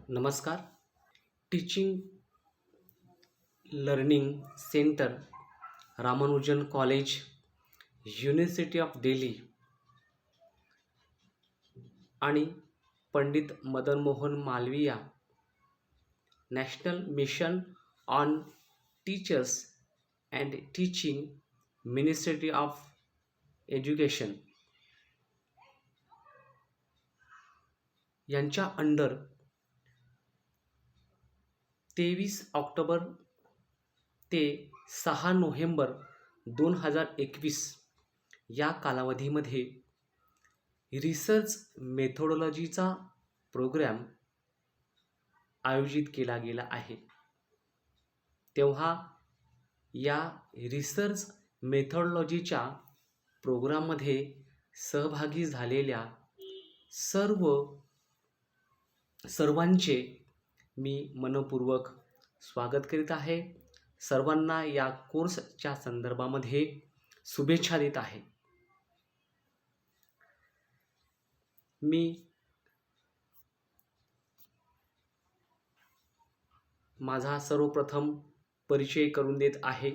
नमस्कार. Teaching learning centre, Ramanujan college, university of Delhi आणि Pandit Madan Mohan Malaviya national mission on teachers and teaching, ministry of education यांच्या under 23 October ते 6 November 2021 या कालावधीमध्ये रिसर्च मेथोडॉलॉजीचा प्रोग्रॅम आयोजित केला गेला आहे. तेव्हा या रिसर्च मेथोडॉलॉजीच्या प्रोग्राममध्ये सहभागी झालेल्या सर्वांचे मी मनपूर्वक स्वागत करीत आहे. सर्वांना या कोर्सच्या संदर्भामध्ये शुभेच्छा देत आहे. मी माझा सर्वप्रथम परिचय करून देत आहे.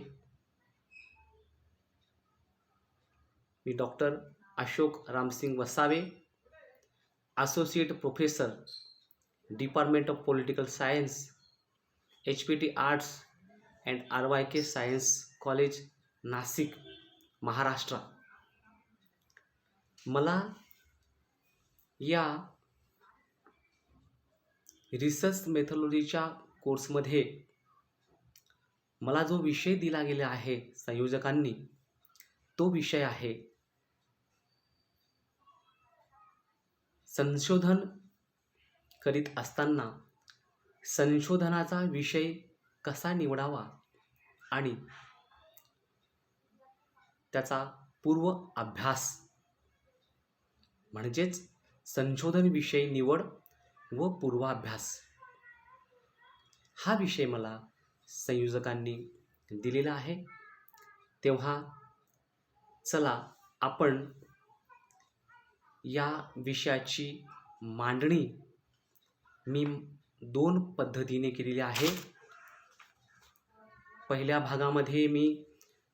मी doctor Ashok Ramsingh Vasave, associate professor, department of political science, HPT arts and RYK science college, Nashik, Maharashtra. मला या रिसर्च मेथोडॉलॉजीच्या कोर्समध्ये मला जो विषय दिला गेला आहे संयोजकांनी, तो विषय आहे संशोधन करीत असताना संशोधनाचा विषय कसा निवडावा आणि त्याचा पूर्व अभ्यास, म्हणजेच संशोधन विषय निवड व पूर्वाभ्यास, हा विषय मला संयोजकांनी दिलेला आहे. तेव्हा चला आपण या विषयाची मांडणी मी 2 पद्धतीने केलेली आहे. पहिल्या भागामध्ये मी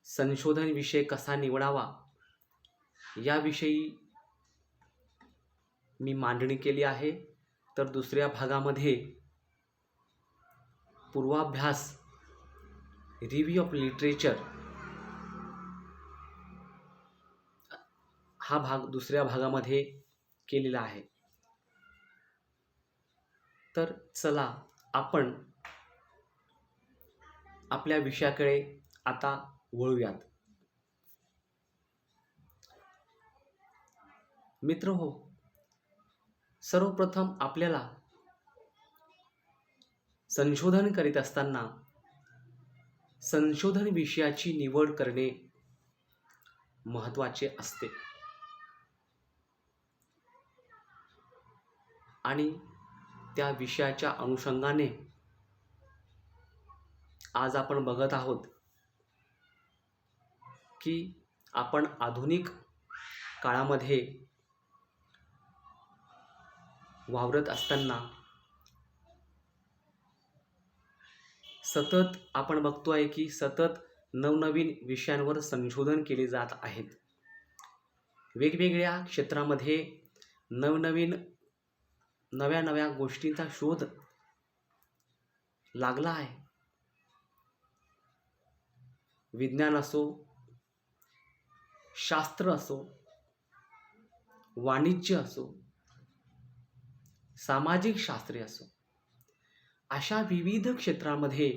संशोधन विषय कसा निवडावा याविषयी मी मांडणी केली आहे, तर दुसऱ्या भागामध्ये पूर्वाभ्यास, रिव्ह्यू ऑफ लिटरेचर, हा भाग दुसऱ्या भागामध्ये केलेला आहे. तर चला आपण आपल्या विषयाकडे आता वळूयात. मित्रहो, सर्वप्रथम आपल्याला संशोधन करीत असताना संशोधन विषयाची निवड करणे महत्त्वाचे असते आणि त्या विषयाच्या अनुषंगाने आज आपण बघत आहोत की आपण आधुनिक काळामध्ये वावरत असताना सतत आपण बघतोय की सतत नवनवीन विषयांवर संशोधन केले जात आहेत. वेगवेगळ्या क्षेत्रामध्ये नव्या गोष्टींचा शोध लागला आहे. विज्ञान असो, शास्त्र असो, वाणिज्य असो, सामाजिक शास्त्रे असो, अशा विविध क्षेत्रामध्ये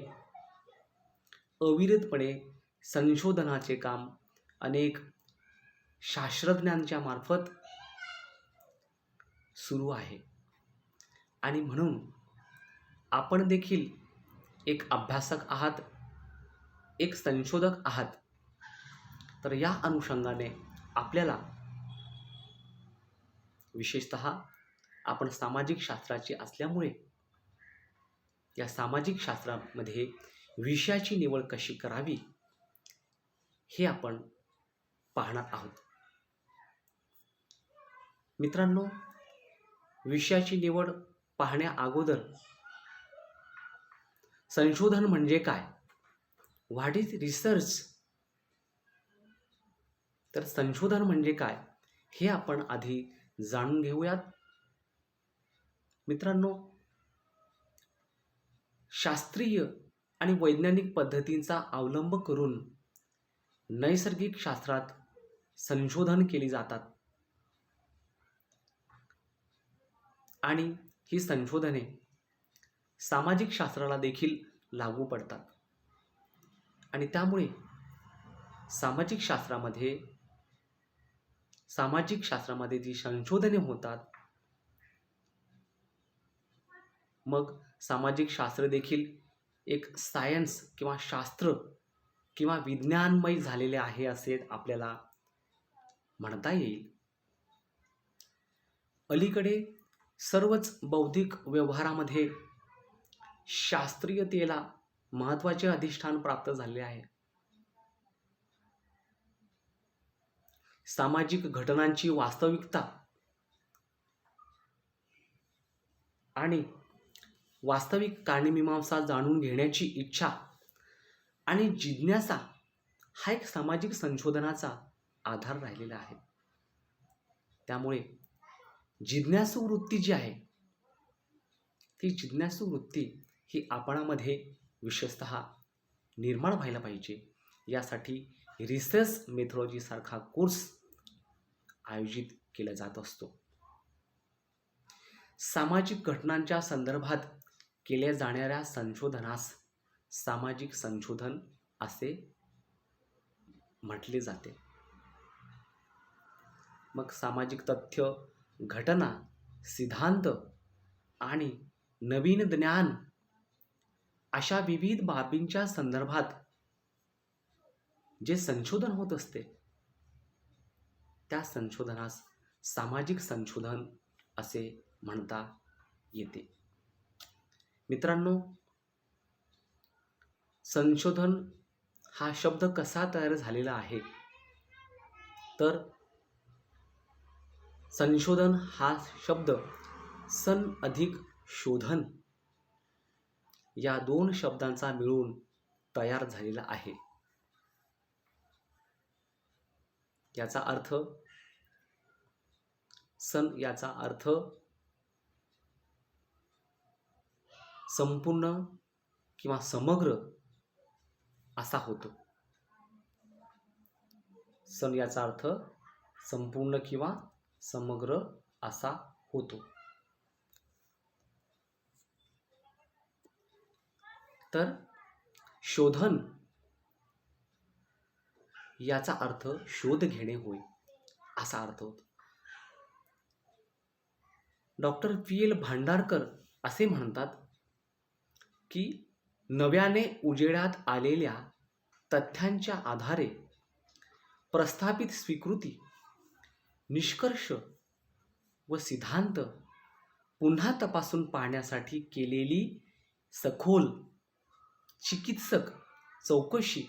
अविरतपणे संशोधनाचे काम अनेक शास्त्रज्ञांच्या मार्फत सुरू आहे. आणि म्हणून आपण देखील एक अभ्यासक आहात, एक संशोधक आहात. तर या अनुषंगाने आपल्याला विशेषतः आपण सामाजिक शास्त्राचे असल्यामुळे या सामाजिक शास्त्रामध्ये विषयाची निवड कशी करावी हे आपण पाहणार आहोत. मित्रांनो, विषयाची निवड पाहण्या अगोदर संशोधन म्हणजे काय? What is research? तर संशोधन म्हणजे काय हे आपण आधी जाणून घेऊयात. मित्रांनो, शास्त्रीय आणि वैज्ञानिक पद्धतींचा अवलंब करून नैसर्गिक शास्त्रात संशोधन केली जातात आणि ही संशोधने सामाजिक शास्त्राला देखील लागू पडतात. आणि त्यामुळे सामाजिक शास्त्रामध्ये जी संशोधने होतात, मग सामाजिक शास्त्र देखील एक सायन्स किंवा शास्त्र किंवा विज्ञानमय झालेले आहे असे आपल्याला म्हणता येईल. अलीकडे सर्वच बौद्धिक व्यवहारामध्ये शास्त्रीयतेला महत्त्वाचे अधिष्ठान प्राप्त झाले आहे. सामाजिक घटनांची वास्तविकता आणि वास्तविक कारणमीमांसा जाणून घेण्याची इच्छा आणि जिज्ञासा हा एक सामाजिक संशोधनाचा आधार राहिलेला आहे. त्यामुळे जिज्ञासू वृत्ती जी आहे, ती जिज्ञासू वृत्ती ही आपणामध्ये विशेषतः निर्माण व्हायला पाहिजे. यासाठी रिसर्च मेथॉडॉलॉजी सारखा कोर्स आयोजित केला जात असतो. सामाजिक घटनांच्या संदर्भात केल्या जाणाऱ्या संशोधनास सामाजिक संशोधन असे म्हटले जाते. मग सामाजिक तथ्य, घटना, सिद्धांत आणि नवीन ज्ञान अशा विविध बाबींच्या संदर्भात जे संशोधन होत असते, त्या संशोधनास सामाजिक संशोधन असे म्हणता येते. मित्रांनो, संशोधन हा शब्द कसा तयार झालेला आहे? तर संशोधन हा शब्द सन अधिक शोधन या दोन शब्दांचा मिळून तयार झालेला आहे. याचा अर्थ संपूर्ण किंवा समग्र असा होतो. सन याचा अर्थ संपूर्ण किंवा समग्र असा होतो. तर शोधन याचा अर्थ शोध घेणे होय, असा अर्थ होतो. Doctor PL. भांडारकर असे म्हणतात की नव्याने उजेडात आलेल्या तथ्यांच्या आधारे प्रस्थापित स्वीकृती, निष्कर्ष व सिद्धांत पुन्हा तपासून पाहण्यासाठी केलेली सखोल चिकित्सक चौकशी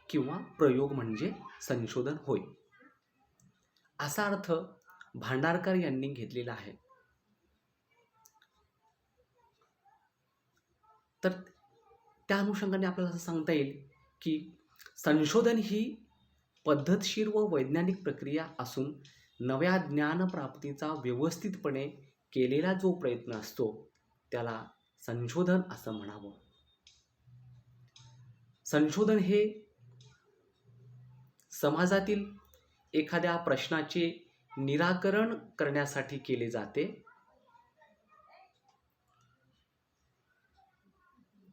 किंवा प्रयोग म्हणजे संशोधन होय, असा अर्थ भांडारकर यांनी घेतलेला आहे. तर त्या अनुषंगाने आपल्याला असं सांगता येईल की संशोधन ही पद्धतशीर व वैज्ञानिक प्रक्रिया असून नव्या ज्ञानप्राप्तीचा व्यवस्थितपणे केलेला जो प्रयत्न असतो त्याला संशोधन असं म्हणावं. संशोधन हे समाजातील एखाद्या प्रश्नाचे निराकरण करण्यासाठी केले जाते.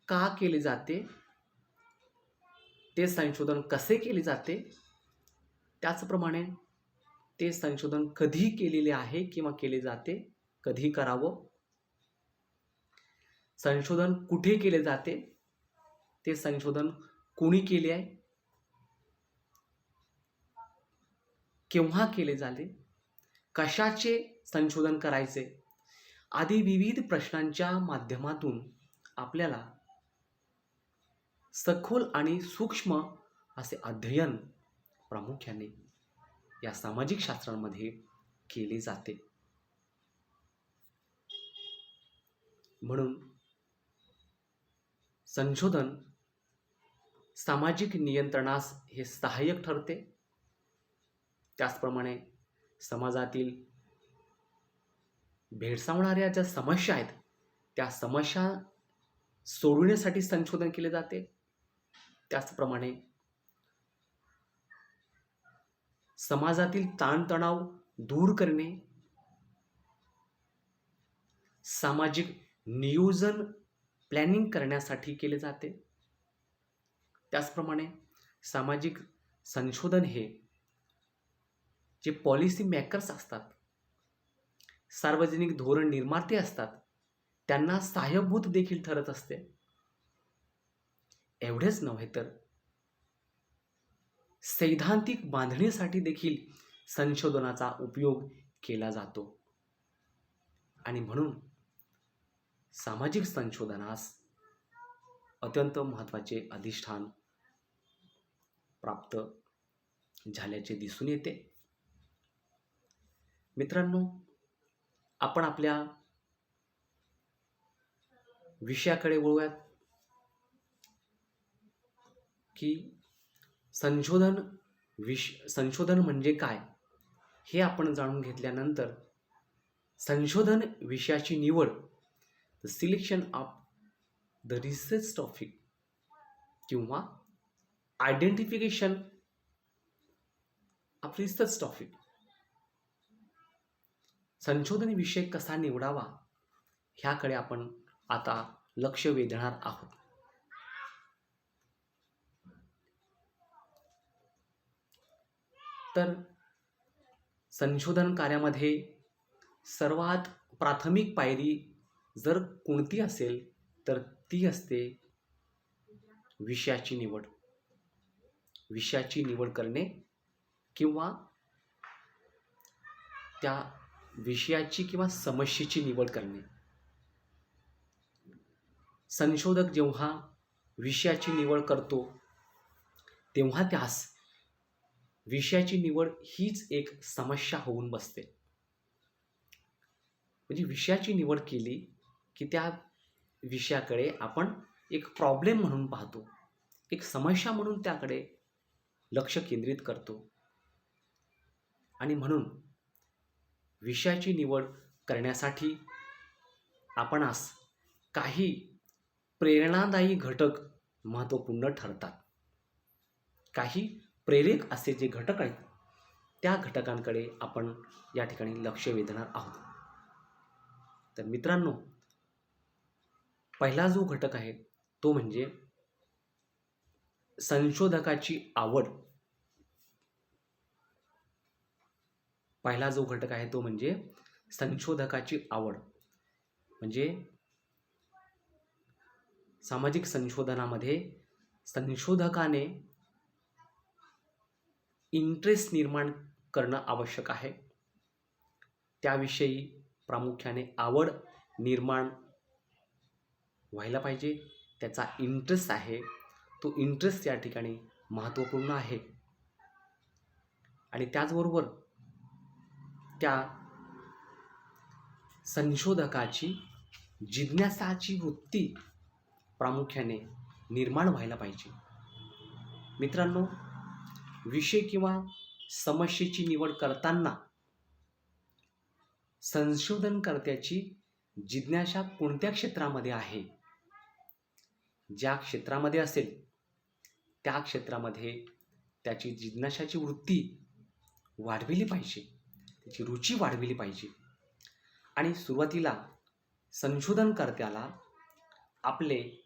का केले जाते, ते संशोधन कसे केले जाते, त्याचप्रमाणे ते संशोधन कधी केलेले आहे किंवा केले जाते, कधी करावं, संशोधन कुठे केले जाते, ते संशोधन कोणी केले आहे, केव्हा केले झाले, कशाचे संशोधन करायचे, आदी विविध प्रश्नांच्या माध्यमातून आपल्याला सखोल आणि सूक्ष्म असे अध्ययन प्रामुख्याने या सामाजिक शास्त्रांमध्ये केले जाते. म्हणून संशोधन सामाजिक नियंत्रणास हे सहाय्यक ठरते. त्याचप्रमाणे समाजातील भेडसावणाऱ्या ज्या समस्या आहेत त्या समस्या सोडवण्यासाठी संशोधन केले जाते. त्याचप्रमाणे समाजातील ताणतणाव दूर करणे, सामाजिक नियोजन प्लॅनिंग करण्यासाठी केले जाते. त्याचप्रमाणे सामाजिक संशोधन हे जे पॉलिसी मेकर्स असतात, सार्वजनिक धोरण निर्माते असतात, त्यांना सहाय्यभूत देखील ठरत असते. एवढेच नव्हे तर सैद्धांतिक बांधणीसाठी देखील संशोधनाचा उपयोग केला जातो. आणि म्हणून सामाजिक संशोधनास अत्यंत महत्त्वाचे अधिष्ठान प्राप्त झाल्याचे दिसून येते. मित्रांनो, आपण आपल्या विषयाकडे वळूयात की संशोधन म्हणजे काय हे आपण जाणून घेतल्यानंतर संशोधन विषयाची निवड, the selection of the research topic किंवा आयडेंटिफिकेशन ऑफ रिसर्च टॉपिक, संशोधन विषय कसा निवडावा ह्याकडे आपण आता लक्ष वेधणार आहोत. तर संशोधन कार्यामध्ये सर्वात प्राथमिक पायरी जर कोणती असेल तर ती असते विषयाची निवड. विषयाची निवड करणे किंवा त्या विषयाची किंवा समस्येची निवड करणे. संशोधक जेव्हा विषयाची निवड करतो तेव्हा त्यास विषयाची निवड हीच एक समस्या होऊन बसते. म्हणजे विषयाची निवड केली की त्या विषयाकडे आपण एक प्रॉब्लेम म्हणून पाहतो, एक समस्या म्हणून त्याकडे लक्ष केंद्रित करतो. आणि म्हणून विषयाची निवड करण्यासाठी आपणास काही प्रेरणादायी घटक महत्त्वपूर्ण ठरतात. काही प्रेरक असे जे घटक आहेत त्या घटकांकडे आपण या ठिकाणी लक्ष वेधणार आहोत. तर मित्रांनो, पहिला जो घटक आहे तो म्हणजे संशोधकाची आवड. पहिला जो घटक आहे तो म्हणजे संशोधकाची आवड. म्हणजे सामाजिक संशोधनामध्ये संशोधकाने इंटरेस्ट निर्माण करणं आवश्यक आहे. त्याविषयी प्रामुख्याने आवड निर्माण व्हायला पाहिजे. त्याचा इंटरेस्ट आहे, तो इंटरेस्ट या ठिकाणी महत्त्वपूर्ण आहे. आणि त्याचबरोबर त्या संशोधकाची जिज्ञासाची वृत्ती प्रामुख्याने निर्माण व्हायला पाहिजे. मित्रांनो, विषय किंवा समस्येची निवड करताना संशोधनकर्त्याची जिज्ञासा कोणत्या क्षेत्रामध्ये आहे, ज्या क्षेत्रामध्ये असेल त्या क्षेत्रामध्ये त्याची जिज्ञासाची वृत्ती वाढविली पाहिजे, त्याची रुची वाढविली पाहिजे. आणि सुरुवातीला संशोधनकर्त्याला आपले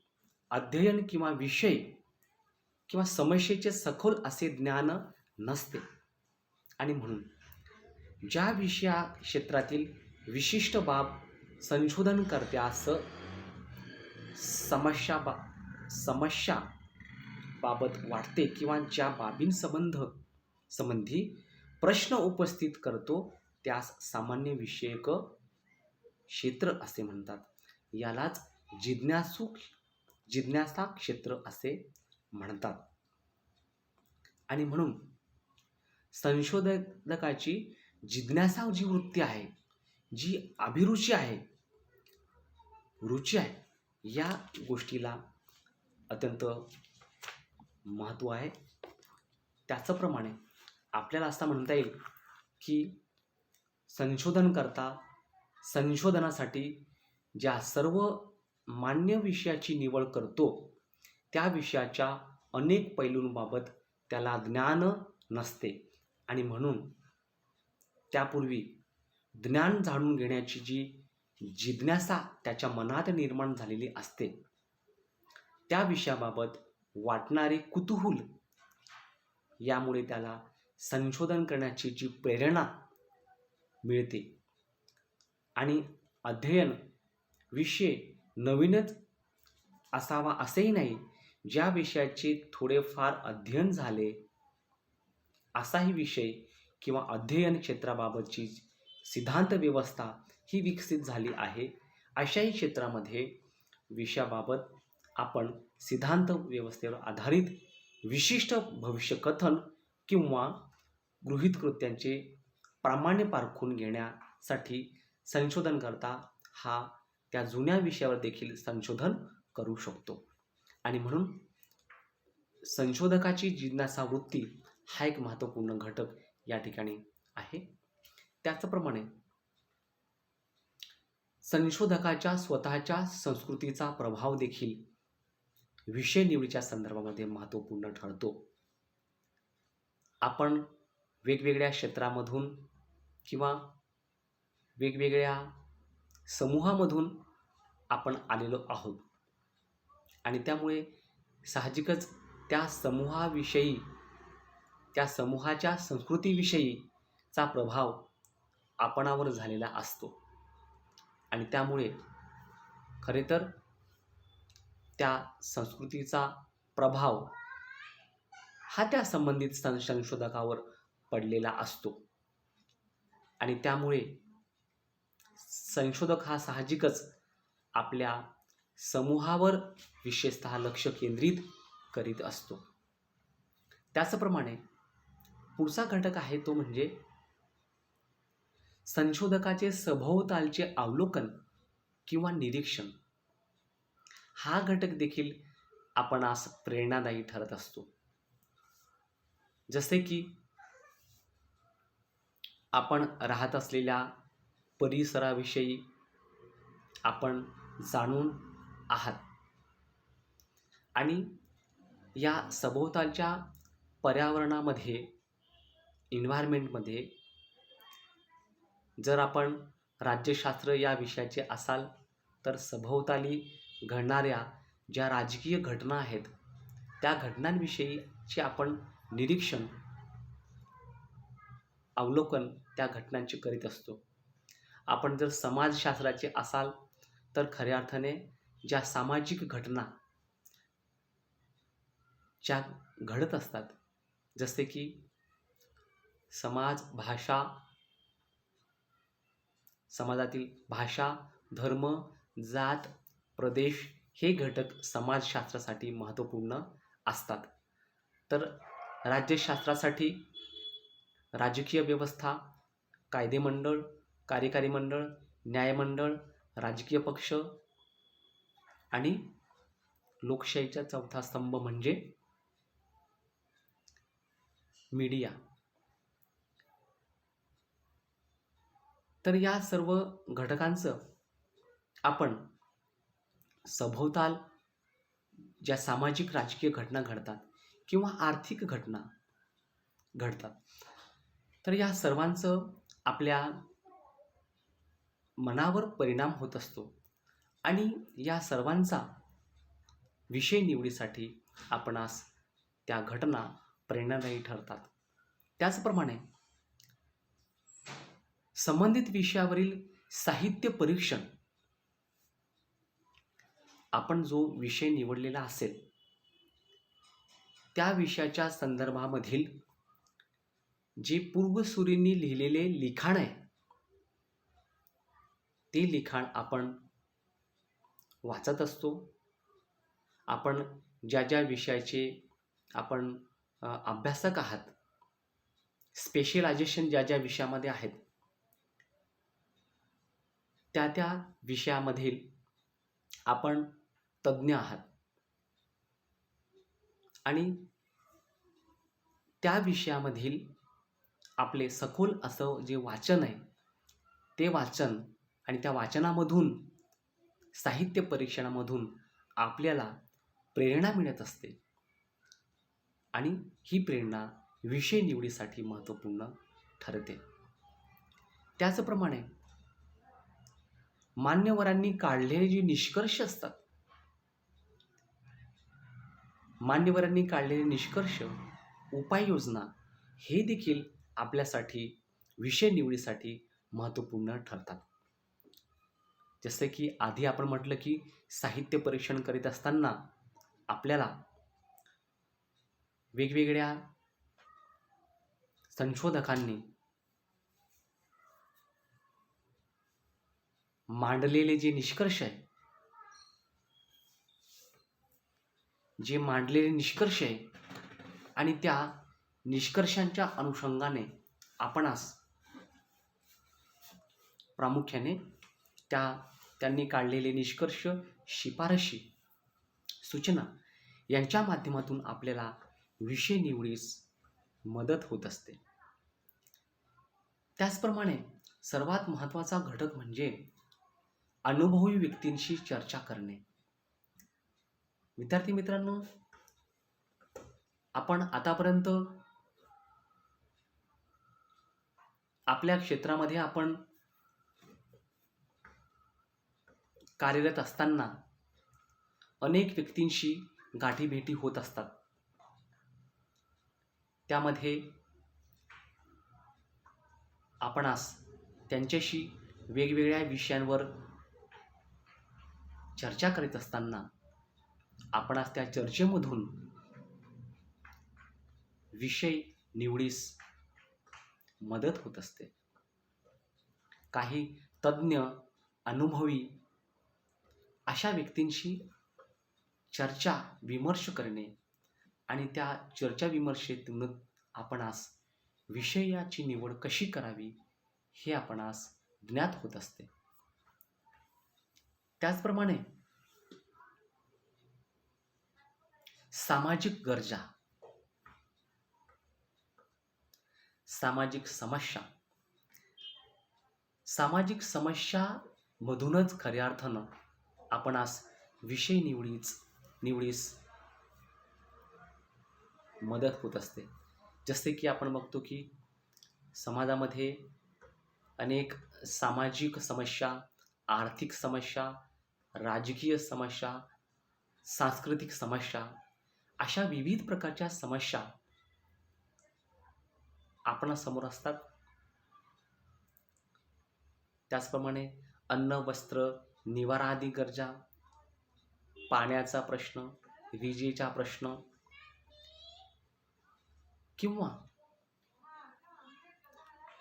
अध्ययन किंवा विषय किंवा समस्येचे सखोल असे ज्ञान नसते. आणि म्हणून ज्या विषया क्षेत्रातील विशिष्ट बाब संशोधनकर्त्यास समस्या बाबत वाटते किंवा ज्या बाबींसंबंधी प्रश्न उपस्थित करतो त्यास सामान्य विषयक क्षेत्र असे म्हणतात. यालाच जिज्ञासा क्षेत्र असे म्हणतात. आणि म्हणून संशोधकाची जिज्ञासा जी वृत्ती आहे, जी अभिरुची आहे, रुची आहे, या गोष्टीला अत्यंत महत्त्व आहे. त्याचप्रमाणे आपल्याला असं म्हणता येईल की संशोधनकर्ता संशोधनासाठी ज्या सर्व मान्य विषयाची निवड करतो त्या विषयाच्या अनेक पैलूंबाबत त्याला ज्ञान नसते आणि म्हणून त्यापूर्वी ज्ञान जाणून घेण्याची जी जिज्ञासा त्याच्या मनात निर्माण झालेली असते त्या विषयाबाबत वाटणारे कुतूहल यामुळे त्याला संशोधन करण्याची जी प्रेरणा मिळते आणि अध्ययन विषय नवीनच असावा असेही नाही, ज्या विषयाचे थोडेफार अध्ययन झाले असाही विषय किंवा अध्ययन क्षेत्राबाबतची सिद्धांत व्यवस्था ही विकसित झाली आहे अशाही क्षेत्रामध्ये विषयाबाबत आपण सिद्धांत व्यवस्थेवर आधारित विशिष्ट भविष्यकथन किंवा गृहीत कृत्यांचे प्रामाण्य पारखून घेण्यासाठी संशोधनकर्ता हा त्या जुन्या विषयावर देखील संशोधन करू शकतो आणि म्हणून संशोधकाची जिज्ञासा वृत्ती हा एक महत्त्वपूर्ण घटक या ठिकाणी आहे. त्याचप्रमाणे संशोधकाच्या स्वतःच्या संस्कृतीचा प्रभाव देखील विषय निवडीच्या संदर्भामध्ये महत्त्वपूर्ण ठरतो. आपण वेगवेगळ्या क्षेत्रामधून किंवा वेगवेगळ्या समूहामधून आपण आलेलो आहोत आणि त्यामुळे साहजिकच त्या समूहाविषयी त्या समूहाच्या संस्कृतीविषयीचा प्रभाव आपणावर झालेला असतो आणि त्यामुळे खरे तर त्या संस्कृतीचा प्रभाव हा त्या संबंधित संशोधकावर पडलेला असतो आणि त्यामुळे संशोधक हा साहजिकच आपल्या समूहावर विशेषतः लक्ष केंद्रित करीत असतो. त्याचप्रमाणे पुढचा घटक आहे तो म्हणजे संशोधकाचे सभोवतालचे अवलोकन किंवा निरीक्षण. हा घटक देखील आपणास प्रेरणादायी ठरत असतो. जसे की आपण राहत असलेल्या परिसराविषयी आपण जाणून आहात आणि या सभोवतालच्या पर्यावरणामध्ये एन्व्हायरमेंटमध्ये जर आपण राज्यशास्त्र या विषयाचे असाल तर सभोवताली घडणाऱ्या ज्या राजकीय घटना आहेत त्या घटनांविषयीचे आपण निरीक्षण अवलोकन त्या घटनांचे करीत असतो. आपण जर समाजशास्त्राचे असाल तर खऱ्या अर्थाने ज्या सामाजिक घटना ज्या घडत असतात जसे की समाज भाषा समाजातील भाषा धर्म जात प्रदेश हे घटक समाजशास्त्रासाठी महत्त्वपूर्ण असतात. तर राज्यशास्त्रासाठी राजकीय व्यवस्था कायदेमंडळ कार्यकारी मंडळ न्यायमंडळ राजकीय पक्ष आणि लोकशाहीचा चौथा स्तंभ म्हणजे मीडिया. तर या सर्व घटकांचं आपण सभोवताल ज्या सामाजिक राजकीय घटना घडतात किंवा आर्थिक घटना घडतात तर या सर्वांचं आपल्या मनावर परिणाम होत असतो आणि या सर्वांचा विषय निवडीसाठी आपणास त्या घटना प्रेरणादायी ठरतात. त्याचप्रमाणे संबंधित विषयावरील साहित्य परीक्षण आपण जो विषय निवडलेला असेल त्या विषयाच्या संदर्भामधील जे पूर्वसुरींनी लिहिलेले लिखाण आहे ते लिखाण आपण वाचत असतो. आपण ज्या ज्या विषयाचे आपण अभ्यासक आहात स्पेशलायझेशन ज्या ज्या विषयामध्ये आहेत त्या विषयामधील आपण तज्ज्ञ आहात आणि त्या विषयामधील आपले सखोल असं जे वाचन आहे ते वाचन आणि त्या वाचनामधून साहित्य परीक्षणामधून आपल्याला प्रेरणा मिळत असते आणि ही प्रेरणा विषय निवडीसाठी महत्त्वपूर्ण ठरते. त्याचप्रमाणे मान्यवरांनी काढलेले जे निष्कर्ष असतात, मान्यवरांनी काढलेले निष्कर्ष, उपाययोजना हे देखील आपल्यासाठी विषय निवडीसाठी महत्त्वपूर्ण ठरतात. जसे की आधी आपण म्हटलं की साहित्य परीक्षण करीत असताना आपल्याला वेगवेगळ्या संशोधकांनी मांडलेले जे निष्कर्ष आहे, जे मांडलेले निष्कर्ष आहे आणि त्या निष्कर्षांच्या अनुषंगाने आपणास प्रामुख्याने त्यांनी काढलेले निष्कर्ष, शिफारशी, सूचना यांच्या माध्यमातून आपल्याला विषय निवडीस मदत होत असते. त्याचप्रमाणे सर्वात महत्त्वाचा घटक म्हणजे अनुभवी व्यक्तींशी चर्चा करणे. विद्यार्थी मित्रांनो, आपण आतापर्यंत आपल्या क्षेत्रामध्ये आपण कार्यरत असताना अनेक व्यक्तींशी गाठीभेटी होत असतात. त्यामध्ये आपणास त्यांच्याशी वेगवेगळ्या विषयांवर चर्चा करीत असताना आपणास त्या चर्चेमधून विषय निवडीस मदत होत असते. काही तज्ञ, अनुभवी अशा व्यक्तींशी चर्चा विमर्श करणे आणि त्या चर्चा विमर्शेतून आपणास विषयाची निवड कशी करावी हे आपणास ज्ञात होत असते. त्याचप्रमाणे सामाजिक गरजा, सामाजिक समस्या मधूनच खऱ्या अर्थानं आपणास विषय निवडीस मदत होत असते. जसे की आपण बघतो की समाजामध्ये अनेक सामाजिक समस्या, आर्थिक समस्या, राजकीय समस्या, सांस्कृतिक समस्या अशा विविध प्रकारच्या समस्या आपणासमोर असतात. त्याचप्रमाणे अन्न, वस्त्र, निवारा आदी गरजा, पाण्याचा प्रश्न, विजेचा प्रश्न किंवा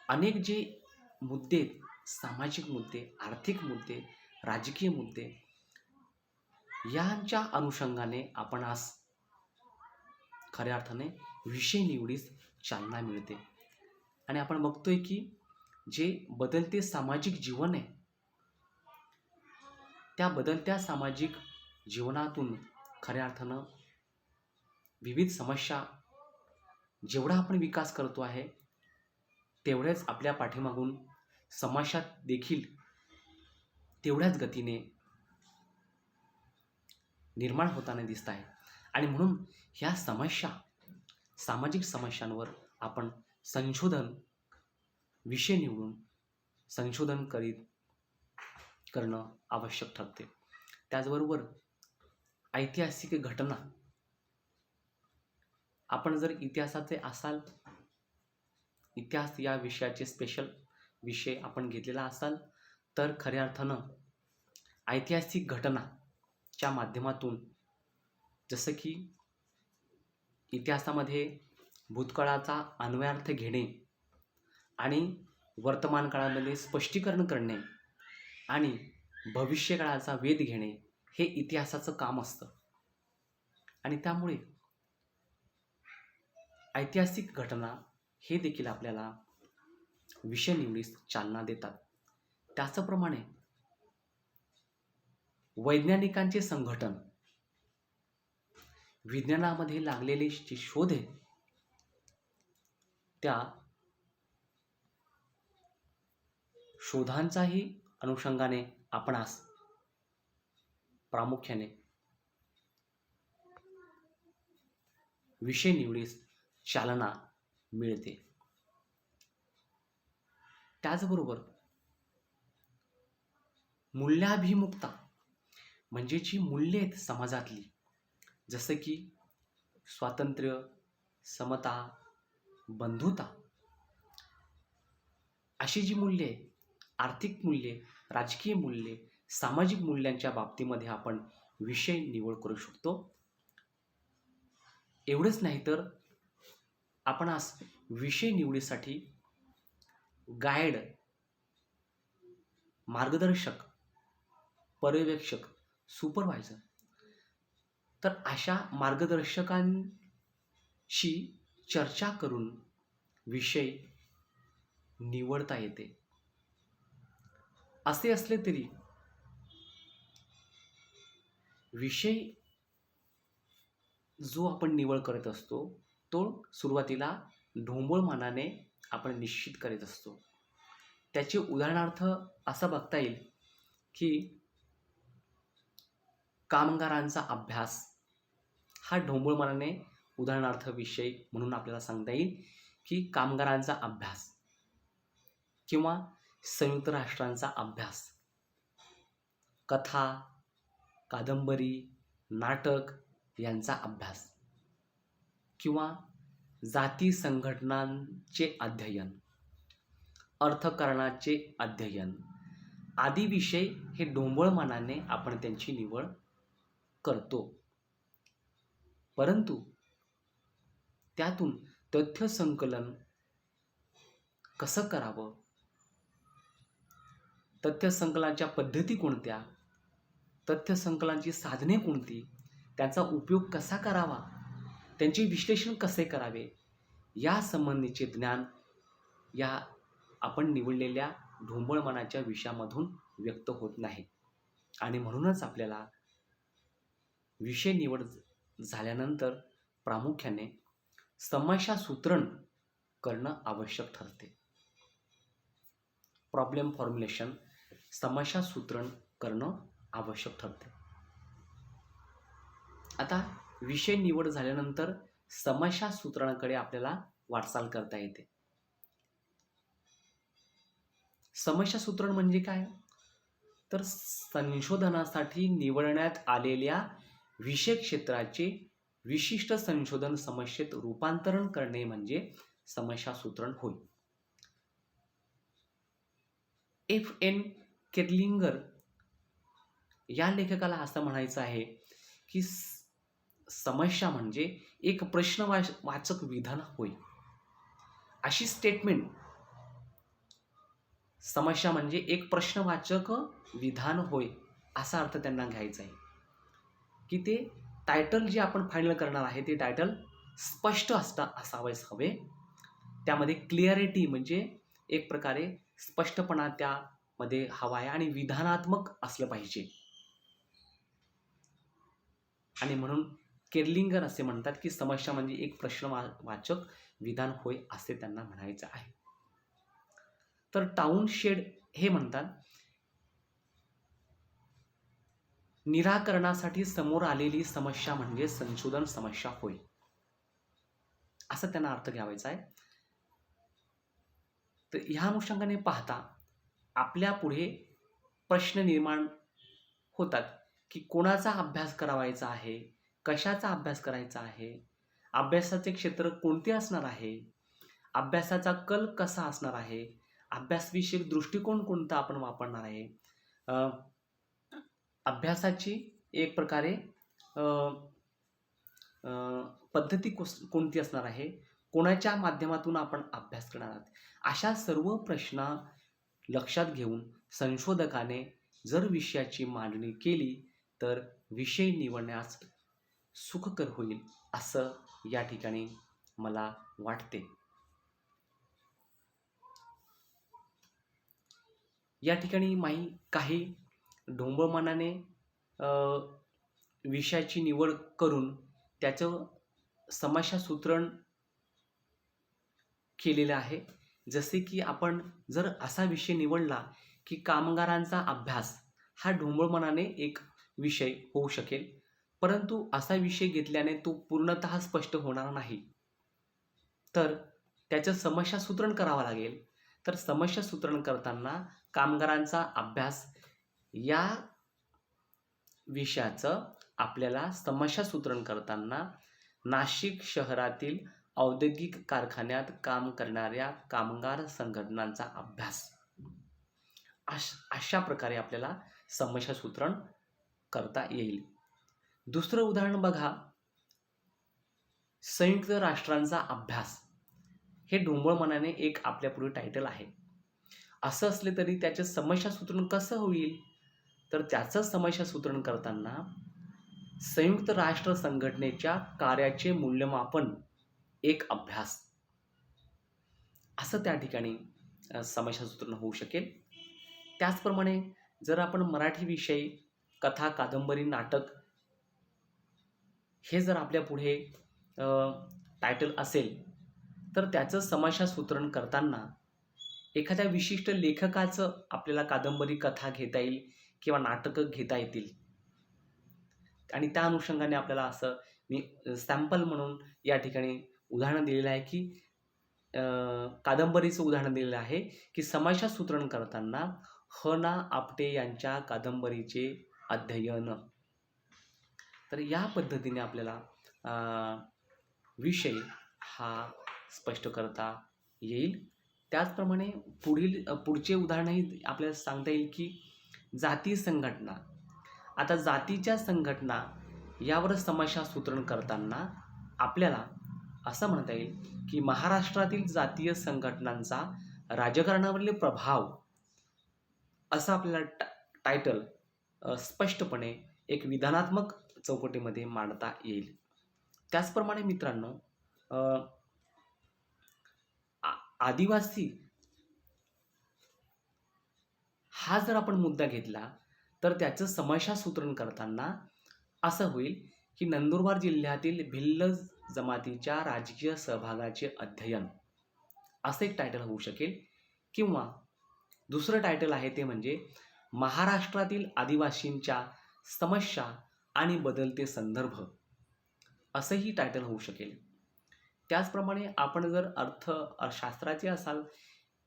अनेक जे मुद्दे, सामाजिक मुद्दे, आर्थिक मुद्दे, राजकीय मुद्दे यांच्या अनुषंगाने आपणास खऱ्या अर्थाने विषय निवडीस चालना मिळते. आणि आपण बघतोय की जे बदलते सामाजिक जीवन आहे, त्या बदलत्या सामाजिक जीवनातून खऱ्या अर्थानं विविध समस्या जेवढा आपण विकास करतो आहे तेवढ्याच आपल्या पाठीमागून समस्या देखील तेवढ्याच गतीने निर्माण होताना दिसत आहे. आणि म्हणून ह्या समस्या, सामाजिक समस्यांवर आपण विषय निवडून संशोधन करणं आवश्यक ठरते. त्याचबरोबर ऐतिहासिक घटना, आपण जर इतिहासाचे असाल, इतिहास या विषयाचे स्पेशल विषय आपण घेतलेला असाल तर खऱ्या अर्थानं ऐतिहासिक घटनाच्या माध्यमातून, जसं की इतिहासामध्ये भूतकाळाचा अन्वयार्थ घेणे आणि वर्तमान काळामध्ये स्पष्टीकरण करणे आणि भविष्यकाळाचा वेध घेणे हे इतिहासाचं काम असतं. आणि त्यामुळे ऐतिहासिक घटना हे देखील आपल्याला विषय निवडीस चालना देतात. त्याचप्रमाणे वैज्ञानिकांचे संघटन, विज्ञानामध्ये लागलेले जे शोध आहेत त्या शोधांचाही अनुषंगाने आपण आज प्रामुख्याने विषय निवडीस चालना मिळते. त्याचबरोबर मूल्याभिमुखता म्हणजे जी मूल्ये आहेत समाजातली, जसं की स्वातंत्र्य, समता, बंधुता, अशी जी मूल्ये आहेत, आर्थिक मूल्ये, राजकीय मूल्ये, सामाजिक मूल्यांच्या बाबतीमध्ये आपण विषय निवड करू शकतो. एवढंच नाही तर आपण आज विषय निवडीसाठी गाईड, मार्गदर्शक, पर्यवेक्षक, सुपरवायझर, तर अशा मार्गदर्शकांशी चर्चा करून विषय निवडता येते. असे असले तरी विषय जो आपण निवड करत असतो तो सुरुवातीला ढोंबळ मनाने आपण निश्चित करीत असतो. त्याचे उदाहरणार्थ असं बघता येईल की कामगारांचा अभ्यास हा ढोंबळ मनाने उदाहरणार्थ विषय म्हणून आपल्याला सांगता येईल की कामगारांचा अभ्यास किंवा संयुक्त राष्ट्रांचा अभ्यास, कथा, कादंबरी, नाटक यांचा अभ्यास किंवा जाती संघटनांचे अध्ययन, अर्थकारणाचे अध्ययन आदी विषय हे ढोंबळ मनाने आपण त्यांची निवड करतो. परंतु त्यातून तथ्य संकलन कसं करावं, तथ्य संकलनाच्या पद्धती कोणत्या, तथ्य संकलनाची साधने कोणती, त्यांचा उपयोग कसा करावा, त्यांचे विश्लेषण कसे करावे, या संबंधीचे ज्ञान या आपण निवडलेल्या ढोंबळ मनाच्या विषयामधून व्यक्त होत नाही. आणि म्हणूनच आपल्याला विषय निवड झाल्यानंतर प्रामुख्याने समस्या सूत्रण करणं आवश्यक ठरते. प्रॉब्लेम फॉर्म्युलेशन, समस्या सूत्रण करणं आवश्यक ठरते. आता विषय निवड झाल्यानंतर समस्या सूत्रणाकडे आपल्याला वाटचाल करता येते. समस्या सूत्रण म्हणजे काय? तर संशोधनासाठी निवडण्यात आलेल्या विषय क्षेत्राचे विशिष्ट संशोधन समस्येत रूपांतरण करणे म्हणजे समस्या सूत्रण होय. F.N. केर्लिंगर या लेखकाला असं म्हणायचं आहे की समस्या म्हणजे एक प्रश्नवाचक विधान होय. अशी स्टेटमेंट, समस्या म्हणजे एक प्रश्नवाचक विधान होय असा अर्थ त्यांना घ्यायचा आहे. की ते टायटल जे आपण फायनल करणार आहे ते टायटल स्पष्ट असावेच हवे. त्यामध्ये क्लिअरिटी म्हणजे एक प्रकारे स्पष्टपणा त्यामध्ये हवा आहे आणि विधानात्मक असलं पाहिजे. आणि म्हणून केर्लिंगर असे म्हणतात की समस्या म्हणजे एक प्रश्नवाचक विधान होय असे त्यांना म्हणायचं आहे. तर टाउनशेड हे म्हणतात निराकरणासाठी समोर आलेली समस्या म्हणजे संशोधन समस्या होय, असं त्यांना अर्थ घ्यावायचा आहे. तर ह्या अनुषंगाने पाहता आपल्या पुढे प्रश्न निर्माण होतात की कोणाचा अभ्यास करावायचा आहे, कशाचा अभ्यास करायचा आहे, अभ्यासाचे क्षेत्र कोणते असणार आहे, अभ्यासाचा कल कसा असणार आहे, अभ्यासविषयक दृष्टिकोन कोणता आपण वापरणार आहे, अभ्यासाची एक प्रकारे पद्धती कोणती असणार आहे, कोणाच्या माध्यमातून आपण अभ्यास करणार आहात, अशा सर्व प्रश्न लक्षात घेऊन संशोधकाने जर विषयाची मांडणी केली तर विषय निवडण्यास सुखकर होईल असं या ठिकाणी मला वाटते. या ठिकाणी काही ढोंबळ मनाने विषयाची निवड करून त्याचं समस्यासूत्रण केलेलं आहे. जसे की आपण जर असा विषय निवडला की कामगारांचा अभ्यास हा ढोबळमनाने एक विषय होऊ शकेल, परंतु असा विषय घेतल्याने तो पूर्णतः स्पष्ट होणार नाही. तर त्याचं समस्यासूत्रण करावं लागेल. तर समस्यासूत्रण करताना कामगारांचा अभ्यास या विषयाचं आपल्याला समस्यासूत्रण करताना नाशिक शहरातील औद्योगिक कारखान्यात काम करणाऱ्या कामगार संघटनांचा अभ्यास अशा प्रकारे आपल्याला समस्यासूत्रण करता येईल. दुसरं उदाहरण बघा, संयुक्त राष्ट्रांचा अभ्यास. हे ढोबळमनाने एक आपल्यापुढे टायटल आहे. असं असले तरी त्याचं समस्यासूत्रण कसं होईल? तर त्याचं समस्यासूत्रण करताना संयुक्त राष्ट्र संघटनेच्या कार्याचे मूल्यमापन एक अभ्यास असं त्या ठिकाणी समस्यासूत्रण होऊ शकेल. त्याचप्रमाणे जर आपण मराठी विषय कथा, कादंबरी, नाटक हे जर आपल्या पुढे टायटल असेल तर त्याचं समस्यासूत्रण करताना एखाद्या विशिष्ट लेखकाचं आपल्याला कादंबरी, कथा घेता येईल किंवा नाटकं घेता येतील. आणि त्या अनुषंगाने आपल्याला असं मी सॅम्पल म्हणून या ठिकाणी उदाहरण दिलेलं आहे की कादंबरीचं उदाहरण दिलेलं आहे की समस्यासूत्रण करताना ह. ना. आपटे यांच्या कादंबरीचे अध्ययन. तर या पद्धतीने आपल्याला विषय हा स्पष्ट करता येईल. त्याचप्रमाणे पुढचे उदाहरणही आपल्याला सांगता येईल की जाती संघटना. आता जातीच्या संघटना यावर समस्यासूत्रण करताना आपल्याला असं म्हणता येईल की महाराष्ट्रातील जातीय संघटनांचा राजकारणावरील प्रभाव असं आपल्याला टायटल स्पष्टपणे एक विधानात्मक चौकटीमध्ये मांडता येईल. त्याचप्रमाणे मित्रांनो, आदिवासी हा जर आपण मुद्दा घेतला तर त्याचं समस्यासूत्रण करताना असं होईल की नंदुरबार जिल्ह्यातील भिल्ल जमातीच्या राजकीय सहभागाचे अध्ययन असं एक टायटल होऊ शकेल. किंवा दुसरं टायटल आहे ते म्हणजे महाराष्ट्रातील आदिवासींच्या समस्या आणि बदलते संदर्भ असंही टायटल होऊ शकेल. त्याचप्रमाणे आपण जर अर्थशास्त्राचे असाल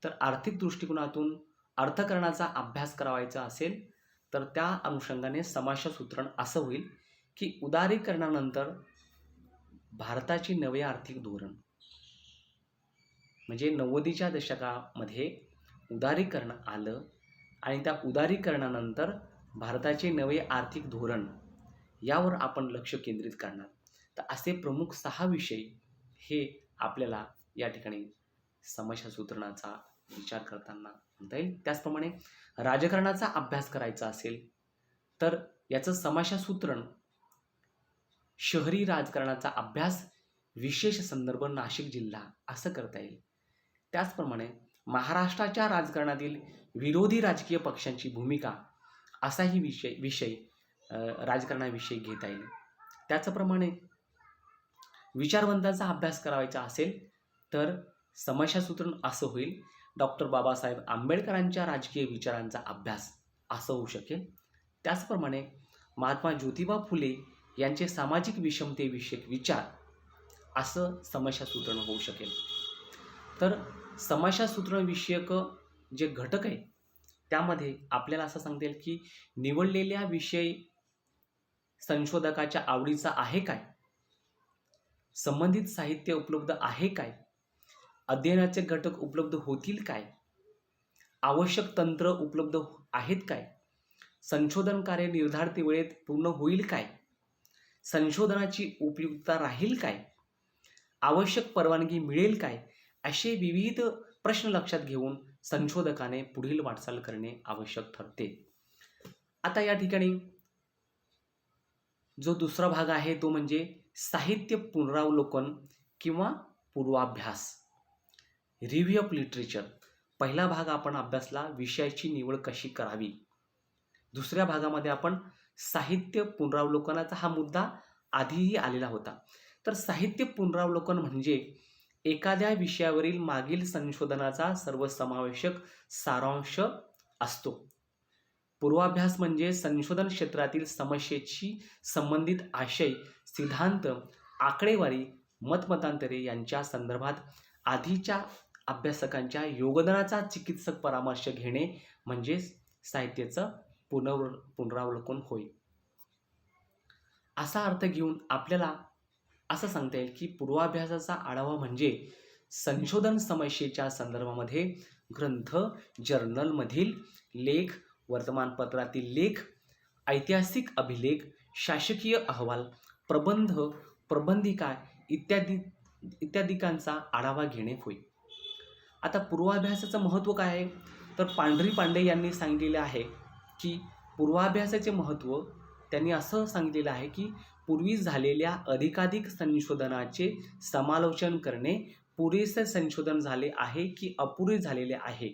तर आर्थिक दृष्टिकोनातून अर्थकारणाचा अभ्यास करावायचा असेल तर त्या अनुषंगाने समस्यासूत्रण असं होईल की उदारीकरणानंतर भारताचे नवे आर्थिक धोरण. म्हणजे 90च्या दशकामध्ये उदारीकरण आलं आणि त्या उदारीकरणानंतर भारताचे नवे आर्थिक धोरण यावर आपण लक्ष केंद्रित करणार. तर असे प्रमुख 6 विषय हे आपल्याला या ठिकाणी समस्यासूत्रणाचा विचार करताना म्हणता येईल. त्याचप्रमाणे राजकारणाचा अभ्यास करायचा असेल तर याचं समस्यासूत्रण शहरी राजकारणाचा अभ्यास विशेष संदर्भ नाशिक जिल्हा असं करता येईल. त्याचप्रमाणे महाराष्ट्राच्या राजकारणातील विरोधी राजकीय पक्षांची भूमिका असाही विषय राजकारणाविषयी घेता येईल. त्याचप्रमाणे विचारवंतांचा अभ्यास करायचा असेल तर समस्यासूत्रण असं होईल डॉक्टर बाबासाहेब आंबेडकरांच्या राजकीय विचारांचा अभ्यास असं होऊ शकेल. त्याचप्रमाणे महात्मा ज्योतिबा फुले यांचे सामाजिक विषमतेविषयक विचार असं समस्यासूत्रण होऊ शकेल. तर समस्यासूत्रण विषयक जे घटक आहे त्यामध्ये आपल्याला असं सांगता येईल की निवडलेल्या विषय संशोधकाच्या आवडीचा आहे काय, संबंधित साहित्य उपलब्ध आहे काय, अध्ययनाचे घटक उपलब्ध होतील काय, आवश्यक तंत्र उपलब्ध आहेत काय, संशोधन कार्य निर्धारित वेळेत पूर्ण होईल काय, संशोधनाची उपयुक्तता राहील काय, आवश्यक परवानगी मिळेल काय, असे विविध प्रश्न लक्षात घेऊन संशोधकाने पुढील वाटचाल करणे आवश्यक ठरते. आता या ठिकाणी जो दुसरा भाग आहे तो म्हणजे साहित्य पुनरावलोकन किंवा पूर्वाभ्यास, रिव्ह्यू ऑफ लिटरेचर. पहिला भाग आपण अभ्यासला विषयाची निवड कशी करावी. दुसऱ्या भागामध्ये आपण साहित्य पुनरावलोकनाचा हा मुद्दा आधीही आलेला होता. तर साहित्य पुनरावलोकन म्हणजे एखाद्या विषयावरील मागील संशोधनाचा सर्वसमावेशक सारांश असतो. पूर्वाभ्यास म्हणजे संशोधन क्षेत्रातील समस्येशी संबंधित आशय, सिद्धांत, आकडेवारी, मतमतांतरे यांच्या संदर्भात आधीच्या अभ्यासकांच्या योगदानाचा चिकित्सक परामर्श घेणे म्हणजे साहित्याचं पुनरावलोकन होय. असा अर्थ घेऊन आपल्याला असं सांगता येईल की पूर्वाभ्यासाचा आढावा म्हणजे संशोधन समस्येच्या संदर्भामध्ये ग्रंथ, जर्नलमधील लेख, वर्तमानपत्रातील लेख, ऐतिहासिक अभिलेख, शासकीय अहवाल, प्रबंध, प्रबंधिका इत्यादिकांचा आढावा घेणे होय. आता पूर्वाभ्यासाचं महत्त्व काय आहे? तर पांढरी पांडे यांनी सांगितलेले आहे की पूर्वाभ्यासाचे महत्त्व त्यांनी असं सांगितलेलं आहे की पूर्वी झालेल्या अधिकाधिक संशोधनाचे समालोचन करणे, पुरेसे संशोधन झाले आहे की अपुरे झालेले आहे,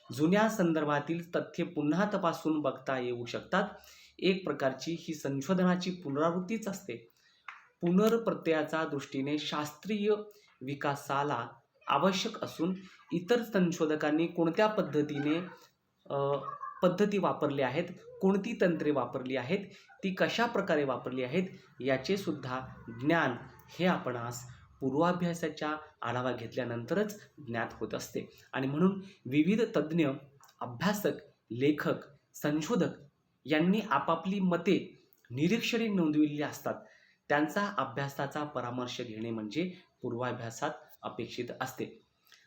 जुन्या संदर्भातील तथ्ये पुन्हा तपासून बघता येऊ शकतात. एक प्रकारची ही संशोधनाची पुनरावृत्तीच असते. पुनर्प्रत्ययाच्या दृष्टीने शास्त्रीय विकासाला आवश्यक असून इतर संशोधकांनी कोणत्या पद्धती वापरल्या आहेत, कोणती तंत्रे वापरली आहेत, ती कशा प्रकारे वापरली आहेत याचे सुद्धा ज्ञान हे आपण आज पूर्वाभ्यासाच्या आढावा घेतल्यानंतरच ज्ञात होत असते. आणि म्हणून विविध तज्ज्ञ, अभ्यासक, लेखक, संशोधक यांनी आपापली मते, निरीक्षणे नोंदविलेली असतात. त्यांचा अभ्यासाचा परामर्श घेणे म्हणजे पूर्वाभ्यासात अपेक्षित असते.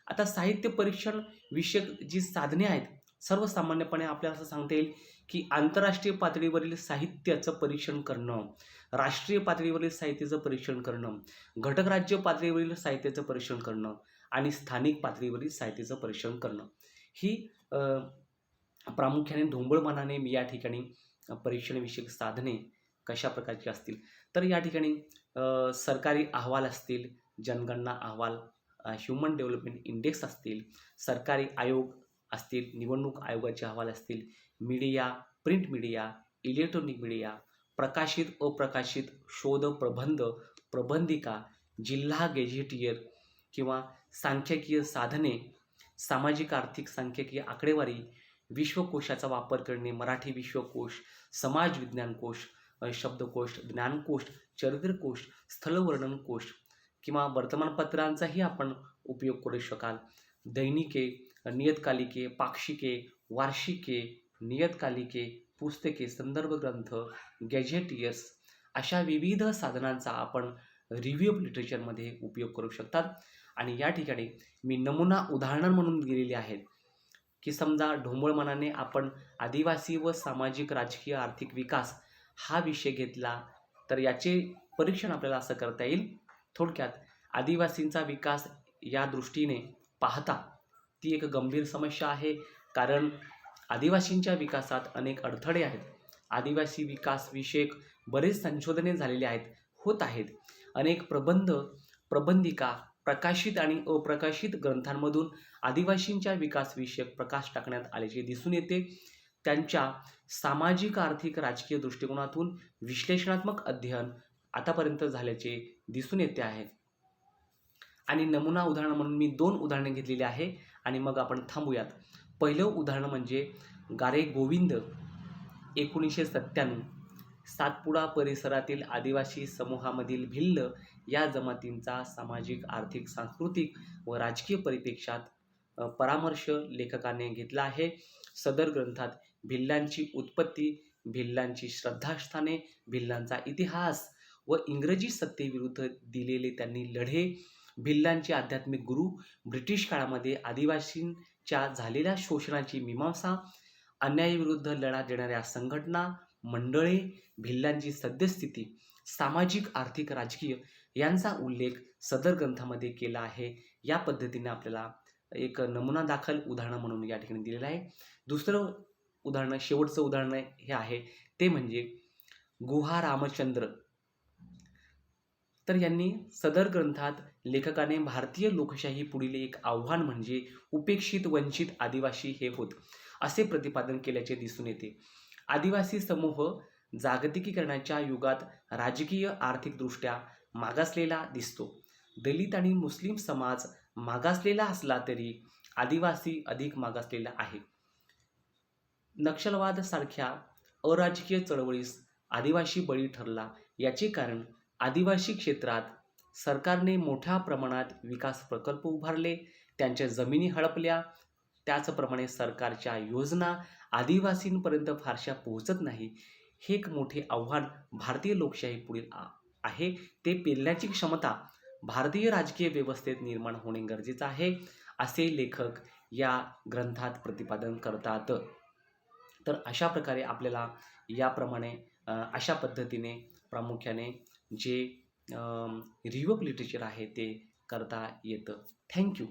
आता साहित्य परीक्षण विषयक जी साधने आहेत, सर्वसामान्यपणे आपल्याला असं सांगता येईल की आंतरराष्ट्रीय पातळीवरील साहित्याचं परीक्षण करणं, राष्ट्रीय पातळीवरील साहित्याचं परीक्षण करणं, घटक राज्य पातळीवरील साहित्याचं परीक्षण करणं आणि स्थानिक पातळीवरील साहित्याचं परीक्षण करणं ही प्रामुख्याने ढोबळमानाने मी या ठिकाणी परीक्षणविषयक साधने कशा प्रकारची असतील तर या ठिकाणी सरकारी अहवाल असतील, जनगणना अहवाल, ह्युमन डेव्हलपमेंट इंडेक्स असतील, सरकारी आयोग असतील, निवडणूक आयोगाचे अहवाल असतील, media, print media, electronic media, प्रकाशित, अप्रकाशित शोध प्रबंध, प्रबंधिका, जिल्हा गेझेटियर किंवा सांख्यिकीय साधने, सामाजिक आर्थिक सांख्यिकीय आकडेवारी, विश्वकोशाचा वापर करणे, मराठी विश्वकोश, समाज विज्ञान कोश, शब्दकोश, ज्ञानकोश, चरित्रकोश, स्थलवर्णन कोश किंवा वर्तमानपत्रांचाही आपण उपयोग करू शकाल. दैनिके, नियतकालिके, पाक्षिके, वार्षिके, नियतकालिके, पुस्तके, संदर्भ ग्रंथ, गॅझेटियर्स अशा विविध साधनांचा आपण रिव्ह्यू ऑफ लिटरेचरमध्ये उपयोग करू शकतात. आणि या ठिकाणी मी नमुना उदाहरण म्हणून दिलेली आहेत की समजा ढोबळमानाने आपण आदिवासी व सामाजिक, राजकीय, आर्थिक विकास हा विषय घेतला तर याचे परीक्षण आपल्याला असं करता येईल. थोडक्यात आदिवासींचा विकास या दृष्टीने पाहता ती एक गंभीर समस्या आहे, कारण आदिवासींच्या विकासात अनेक अडथळे आहेत. आदिवासी विकास विषयक बरेच संशोधने झालेले आहेत, होत आहेत. अनेक प्रबंध, प्रबंधिका, प्रकाशित आणि अप्रकाशित ग्रंथांमधून आदिवासींच्या विकास विषयक प्रकाश टाकण्यात आल्याचे दिसून येते. त्यांच्या सामाजिक, आर्थिक, राजकीय दृष्टिकोनातून विश्लेषणात्मक अध्ययन आतापर्यंत झाल्याचे दिसून येते आहे. आणि नमुना उदाहरण म्हणून मी 2 उदाहरणे घेतलेली आहे आणि मग आपण थांबूयात. पहिलं उदाहरण म्हणजे गारे गोविंद 1997 सातपुडा परिसरातील आदिवासी समूहामधील भिल्ल या जमातींचा सामाजिक, आर्थिक, सांस्कृतिक व राजकीय परिप्रेक्ष्यात परामर्श लेखकाने घेतला आहे. सदर ग्रंथात भिल्लांची उत्पत्ती, भिल्लांची श्रद्धास्थाने, भिल्लांचा इतिहास व इंग्रजी सत्तेविरुद्ध दिलेले त्यांनी लढे, भिल्लांचे आध्यात्मिक गुरु, ब्रिटिश काळामध्ये आदिवासींच्या झालेल्या शोषणाची मीमांसा, अन्यायाविरुद्ध लढा देणाऱ्या संघटना, मंडळे, भिल्लांची सद्यस्थिती, सामाजिक, आर्थिक, राजकीय यांचा उल्लेख सदर ग्रंथामध्ये केला आहे. या पद्धतीने आपल्याला एक नमुना दाखल उदाहरण म्हणून या ठिकाणी दिलेलं आहे. दुसरं उदाहरण, शेवटचं उदाहरण हे आहे ते म्हणजे गुहा रामचंद्र. तर यांनी सदर ग्रंथात लेखकाने भारतीय लोकशाही पुढील एक आव्हान म्हणजे उपेक्षित, वंचित आदिवासी हे होत असे प्रतिपादन केल्याचे दिसून येते. आदिवासी समूह जागतिकीकरणाच्या युगात राजकीय आर्थिकदृष्ट्या मागासलेला दिसतो. दलित आणि मुस्लिम समाज मागासलेला असला तरी आदिवासी अधिक मागासलेला आहे. नक्षलवाद सारख्या अराजकीय चळवळीस आदिवासी बळी ठरला. याचे कारण आदिवासी क्षेत्रात सरकारने मोठ्या प्रमाणात विकास प्रकल्प उभारले, त्यांच्या जमिनी हडपल्या. त्याचप्रमाणे सरकारच्या योजना आदिवासींपर्यंत फारशा पोहोचत नाही. हे एक मोठे आव्हान भारतीय लोकशाही पुढील आहे. ते पेलण्याची क्षमता भारतीय राजकीय व्यवस्थेत निर्माण होणे गरजेचे आहे, असे लेखक या ग्रंथात प्रतिपादन करतात. तर अशा प्रकारे आपल्याला याप्रमाणे अशा पद्धतीने प्रामुख्याने जे रिव्ह्यू ऑफ लिटरेचर आहे ते करता येतं. थँक्यू.